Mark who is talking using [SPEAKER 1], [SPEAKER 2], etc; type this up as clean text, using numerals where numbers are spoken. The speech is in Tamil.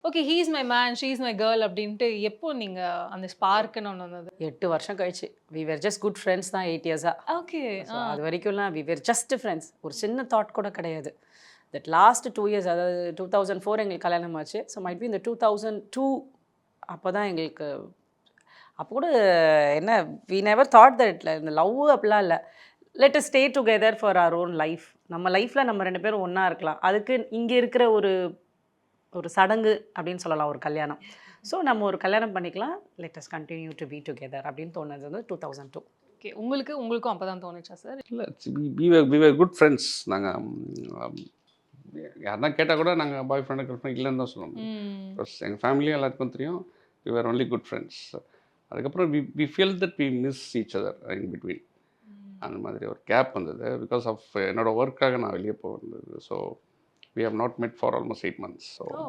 [SPEAKER 1] Okay. He is my man, she is my girl அப்டின்ட்டு எப்போ நீங்க அந்த ஸ்பார்க்ன்னு ஒண்ணு வந்தது?
[SPEAKER 2] 8 வருஷம் கழிச்சு. We were just good friends தான் 8 இயர்ஸா.
[SPEAKER 1] ஓகே.
[SPEAKER 2] So
[SPEAKER 1] ah.
[SPEAKER 2] அது வரைக்கும்லாம் வி வேர் ஜஸ்ட் ஃப்ரெண்ட்ஸ். ஒரு சின்ன தாட் கூட கிடையாது. தட் லாஸ்ட் 2 இயர்ஸ் அதாவது 2004 எங்களுக்கு கல்யாணம் ஆச்சு. ஸோ மைட் பி இந்த 2002 அப்போ தான் எங்களுக்கு அப்போ கூட என்ன வி நெவர் தாட் தட் இந்த லவ் அப்படிலாம் இல்ல. Let us stay together for our own life. நம்ம லைஃப்ல நம்ம 2 பேரும் ஒண்ணா இருக்கலாம். அதுக்கு இங்க இருக்கிற ஒரு ஒரு சடங்கு அப்படின்னு சொல்லலாம் ஒரு கல்யாணம். ஸோ நம்ம ஒரு கல்யாணம் பண்ணிக்கலாம். Let us continue to be together அப்படின்னு தோணுது வந்து 2002.
[SPEAKER 1] ஓகே. உங்களுக்கும் அப்பதான் தோணுச்சா சார்?
[SPEAKER 3] இல்ல வி வேர் குட் ஃப்ரெண்ட்ஸ். நாங்க யாருனா கேட்டா கூட நாங்க பாய் ஃப்ரெண்ட், கேர்ள் ஃப்ரெண்ட் இல்லன்னு தான் சொல்லுவோம்.
[SPEAKER 1] ம்.
[SPEAKER 3] பிகாஸ் எங்க ஃபேமிலியும் எல்லாருக்கும் தெரியும். We were only good friends. அதுக்கப்புறம் we feel that we miss each other in between. அந்த மாதிரி ஒரு கேப் வந்தது. பிகாஸ் ஆஃப் என்னோட ஒர்க்காக நான் வெளியே போக வந்தது. So we have not met for almost 8 months. So
[SPEAKER 1] O!